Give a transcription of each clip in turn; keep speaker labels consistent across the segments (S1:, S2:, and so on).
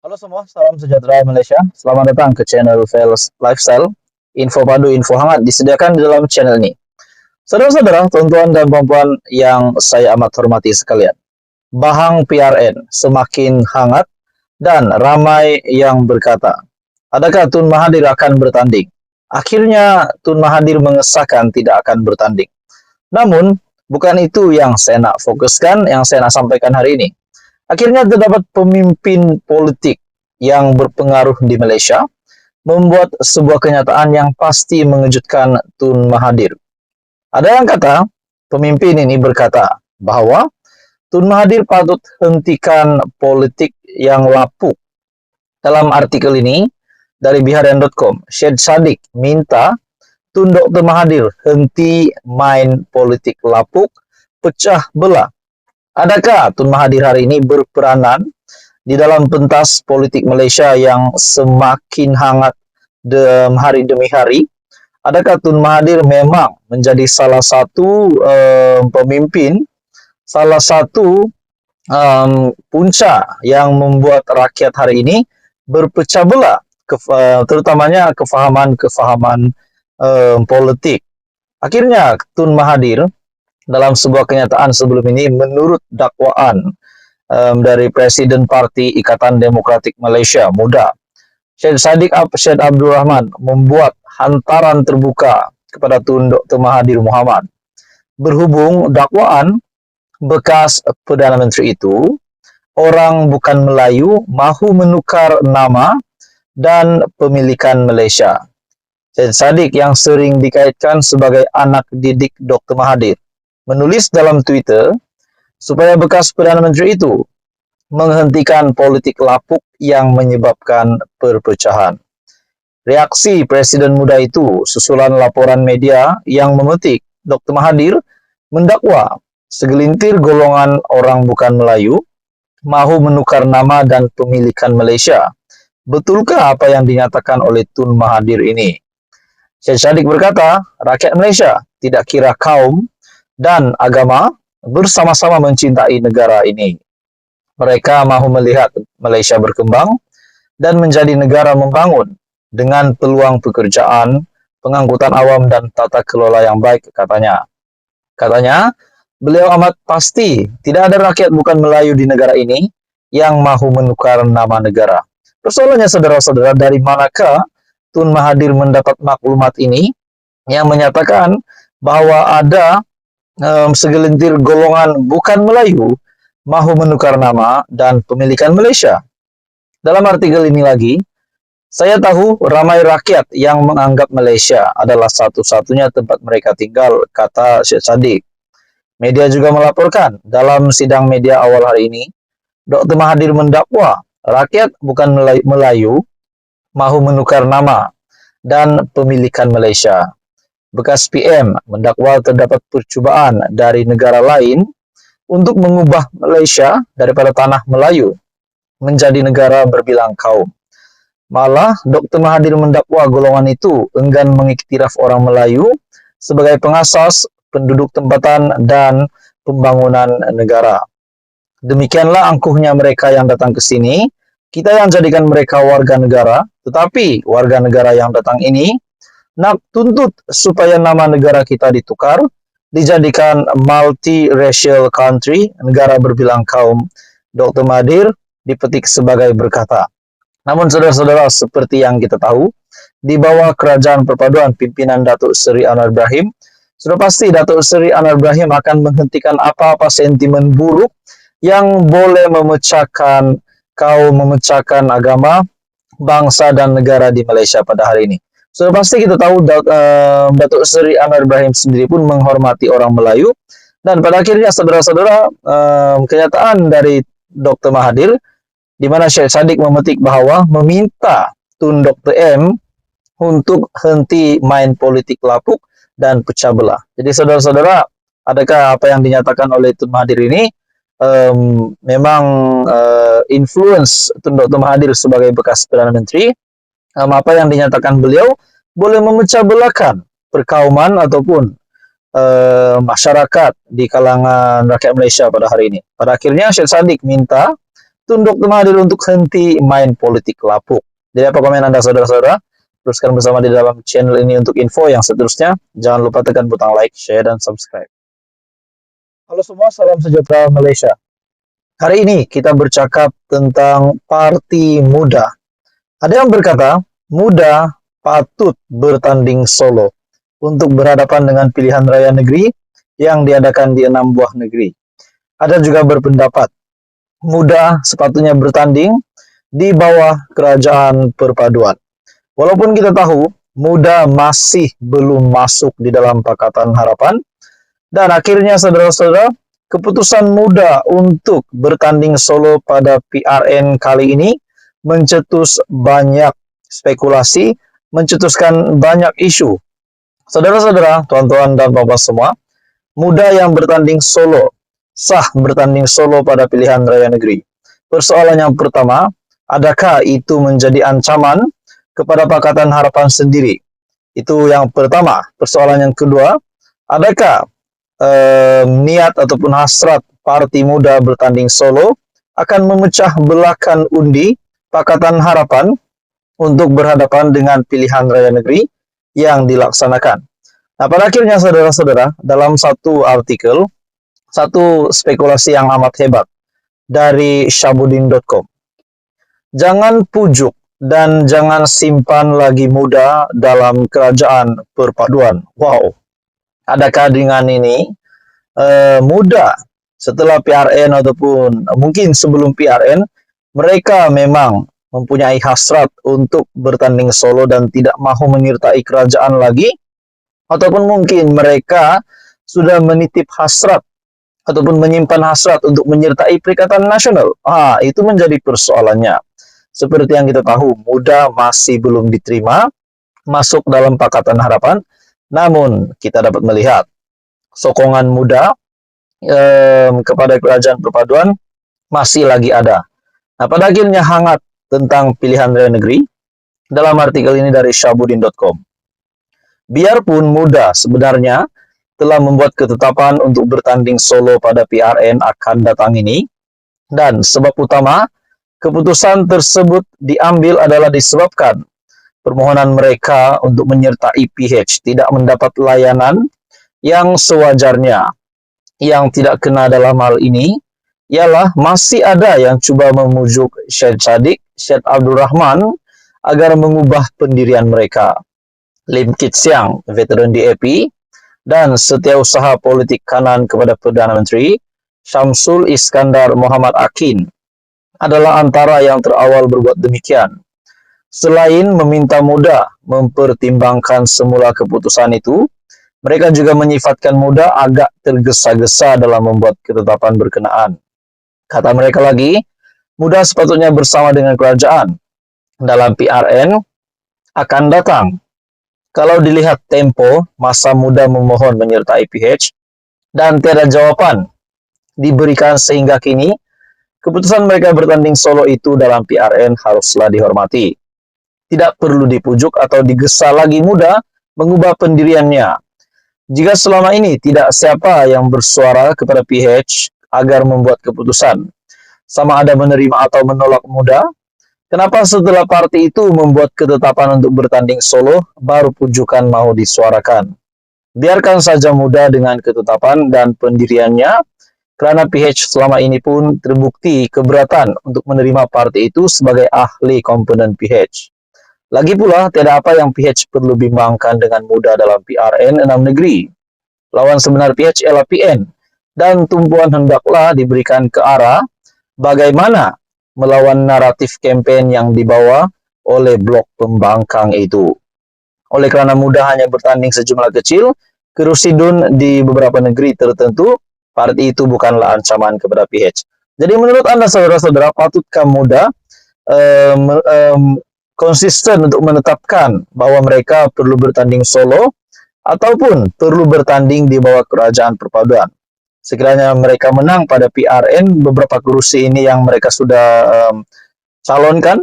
S1: Halo semua, salam sejahtera Malaysia. Selamat datang ke channel Fails Lifestyle. Info padu, info hangat disediakan di dalam channel ini. Saudara-saudara, tuan-tuan dan puan-puan yang saya amat hormati sekalian. Bahang PRN semakin hangat dan ramai yang berkata, adakah Tun Mahathir akan bertanding? Akhirnya Tun Mahathir mengesahkan tidak akan bertanding. Namun, bukan itu yang saya nak fokuskan, yang saya nak sampaikan hari ini. Akhirnya terdapat pemimpin politik yang berpengaruh di Malaysia membuat sebuah kenyataan yang pasti mengejutkan Tun Mahathir. Ada yang kata, pemimpin ini berkata bahwa Tun Mahathir patut hentikan politik yang lapuk. Dalam artikel ini dari biharian.com, Syed Saddiq minta Tun Dr. Mahathir henti main politik lapuk, pecah belah. Adakah Tun Mahathir hari ini berperanan di dalam pentas politik Malaysia yang semakin hangat hari demi hari? Adakah Tun Mahathir memang menjadi salah satu pemimpin, salah satu punca yang membuat rakyat hari ini berpecah belah, terutamanya kefahaman-kefahaman politik? Akhirnya Tun Mahathir dalam sebuah kenyataan sebelum ini, menurut dakwaan dari Presiden Parti Ikatan Demokratik Malaysia Muda, Syed Saddiq Syed Abdul Rahman, membuat hantaran terbuka kepada Tun Dr. Mahathir Mohamad. Berhubung dakwaan bekas Perdana Menteri itu, orang bukan Melayu, mahu menukar nama dan pemilikan Malaysia. Syed Saddiq yang sering dikaitkan sebagai anak didik Dr. Mahathir menulis dalam Twitter supaya bekas Perdana Menteri itu menghentikan politik lapuk yang menyebabkan perpecahan. Reaksi Presiden Muda itu susulan laporan media yang memetik Dr. Mahathir mendakwa segelintir golongan orang bukan Melayu mahu menukar nama dan pemilikan Malaysia. Betulkah apa yang dinyatakan oleh Tun Mahathir ini? Syed Saddiq berkata, rakyat Malaysia tidak kira kaum dan agama bersama-sama mencintai negara ini. Mereka mahu melihat Malaysia berkembang dan menjadi negara membangun dengan peluang pekerjaan, pengangkutan awam dan tata kelola yang baik, katanya. Katanya, beliau amat pasti tidak ada rakyat bukan Melayu di negara ini yang mahu menukar nama negara. Persoalannya, saudara-saudara, dari manakah Tun Mahathir mendapat maklumat ini yang menyatakan bahwa ada segelintir golongan bukan Melayu mahu menukar nama dan pemilikan Malaysia? Dalam artikel ini lagi, saya tahu ramai rakyat yang menganggap Malaysia adalah satu-satunya tempat mereka tinggal, kata Syed Saddiq. Media juga melaporkan dalam sidang media awal hari ini, Dr. Mahathir mendakwa rakyat bukan Melayu mahu menukar nama dan pemilikan Malaysia. Bekas PM mendakwa terdapat percubaan dari negara lain untuk mengubah Malaysia daripada tanah Melayu menjadi negara berbilang kaum. Malah, Dr. Mahathir mendakwa golongan itu enggan mengiktiraf orang Melayu sebagai pengasas, penduduk tempatan, dan pembangunan negara. Demikianlah angkuhnya mereka yang datang ke sini. Kita yang jadikan mereka warga negara, tetapi warga negara yang datang ini nak tuntut supaya nama negara kita ditukar, dijadikan multi-racial country, negara berbilang kaum. Dr. Mahathir dipetik sebagai berkata. Namun saudara-saudara, seperti yang kita tahu, di bawah kerajaan perpaduan pimpinan Datuk Seri Anwar Ibrahim, sudah pasti Datuk Seri Anwar Ibrahim akan menghentikan apa-apa sentimen buruk yang boleh memecahkan kaum, memecahkan agama, bangsa dan negara di Malaysia pada hari ini. Sudah pasti kita tahu Datuk Seri Anwar Ibrahim sendiri pun menghormati orang Melayu, dan pada akhirnya saudara-saudara, kenyataan dari Dr. Mahathir di mana Syed Saddiq memetik bahwa meminta Tun Dr. M untuk henti main politik lapuk dan pecah belah. Jadi saudara-saudara, adakah apa yang dinyatakan oleh Tun Mahathir ini memang influence Tun Dr. Mahathir sebagai bekas Perdana Menteri? Apa yang dinyatakan beliau boleh memecah belahkan perkauman ataupun masyarakat di kalangan rakyat Malaysia pada hari ini. Pada akhirnya Syed Saddiq minta Tun Dr. Mahathir untuk henti main politik lapuk. Jadi apa komen Anda saudara-saudara? Teruskan bersama di dalam channel ini untuk info yang seterusnya. Jangan lupa tekan butang like, share, dan subscribe. Halo semua, salam sejahtera Malaysia. Hari ini kita bercakap tentang Parti Muda. Ada yang berkata, muda patut bertanding solo untuk berhadapan dengan pilihan raya negeri yang diadakan di 6 buah negeri. Ada juga berpendapat, muda sepatutnya bertanding di bawah kerajaan perpaduan. Walaupun kita tahu, muda masih belum masuk di dalam Pakatan Harapan, dan akhirnya saudara-saudara, keputusan muda untuk bertanding solo pada PRN kali ini mencetus banyak spekulasi, mencetuskan banyak isu. Saudara-saudara, tuan-tuan dan bapak semua, muda yang bertanding solo, sah bertanding solo pada pilihan raya negeri. Persoalan yang pertama, adakah itu menjadi ancaman kepada Pakatan Harapan sendiri? Itu yang pertama. Persoalan yang kedua, adakah niat ataupun hasrat Parti Muda bertanding solo akan memecah belahkan undi Pakatan Harapan untuk berhadapan dengan pilihan raya negeri yang dilaksanakan. Nah, pada akhirnya saudara-saudara, dalam satu artikel, satu spekulasi yang amat hebat dari Syabudin.com. Jangan pujuk dan jangan simpan lagi muda dalam kerajaan perpaduan. Wow, adakah dengan ini muda setelah PRN ataupun mungkin sebelum PRN, mereka memang mempunyai hasrat untuk bertanding solo dan tidak mahu menyertai kerajaan lagi, ataupun mungkin mereka sudah menitip hasrat ataupun menyimpan hasrat untuk menyertai Perikatan Nasional. Itu menjadi persoalannya. Seperti yang kita tahu, muda masih belum diterima masuk dalam Pakatan Harapan, namun kita dapat melihat sokongan muda kepada kerajaan perpaduan masih lagi ada. Nah, pada akhirnya hangat tentang pilihan raya negeri dalam artikel ini dari Syabudin.com. Biarpun muda sebenarnya telah membuat ketetapan untuk bertanding solo pada PRN akan datang ini, dan sebab utama keputusan tersebut diambil adalah disebabkan permohonan mereka untuk menyertai PH tidak mendapat layanan yang sewajarnya. Yang tidak kena dalam hal ini ialah masih ada yang cuba memujuk Syed Saddiq, Syed Abdul Rahman agar mengubah pendirian mereka. Lim Kit Siang, veteran DAP, dan setiausaha politik kanan kepada Perdana Menteri, Syamsul Iskandar Muhammad Akin, adalah antara yang terawal berbuat demikian. Selain meminta muda mempertimbangkan semula keputusan itu, mereka juga menyifatkan muda agak tergesa-gesa dalam membuat ketetapan berkenaan. Kata mereka lagi, muda sepatutnya bersama dengan kerajaan dalam PRN akan datang. Kalau dilihat tempo, masa muda memohon menyertai PH dan tiada jawapan diberikan sehingga kini, keputusan mereka bertanding solo itu dalam PRN haruslah dihormati. Tidak perlu dipujuk atau digesa lagi muda mengubah pendiriannya. Jika selama ini tidak siapa yang bersuara kepada PH agar membuat keputusan, sama ada menerima atau menolak muda, kenapa setelah parti itu membuat ketetapan untuk bertanding solo, baru pujukan mau disuarakan? Biarkan saja muda dengan ketetapan dan pendiriannya, karena PH selama ini pun terbukti keberatan untuk menerima parti itu sebagai ahli komponen PH. Lagi pula, tiada apa yang PH perlu bimbangkan dengan muda dalam PRN 6 negeri. Lawan sebenar PH ialah PN, dan tumpuan hendaklah diberikan ke arah bagaimana melawan naratif kempen yang dibawa oleh blok pembangkang itu. Oleh kerana muda hanya bertanding sejumlah kecil, kerusidun di beberapa negeri tertentu, parti itu bukanlah ancaman kepada PH. Jadi menurut Anda saudara-saudara, patutkah muda konsisten untuk menetapkan bahwa mereka perlu bertanding solo ataupun perlu bertanding di bawah kerajaan perpaduan? Sekiranya mereka menang pada PRN, beberapa kursi ini yang mereka sudah calonkan,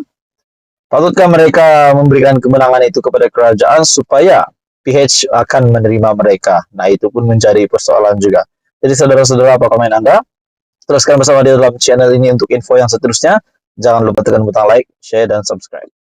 S1: patutkah mereka memberikan kemenangan itu kepada kerajaan supaya PH akan menerima mereka? Nah, itu pun menjadi persoalan juga. Jadi saudara-saudara, apa komen Anda? teruskan bersama di dalam channel ini untuk info yang seterusnya. Jangan lupa tekan butang like, share, dan subscribe.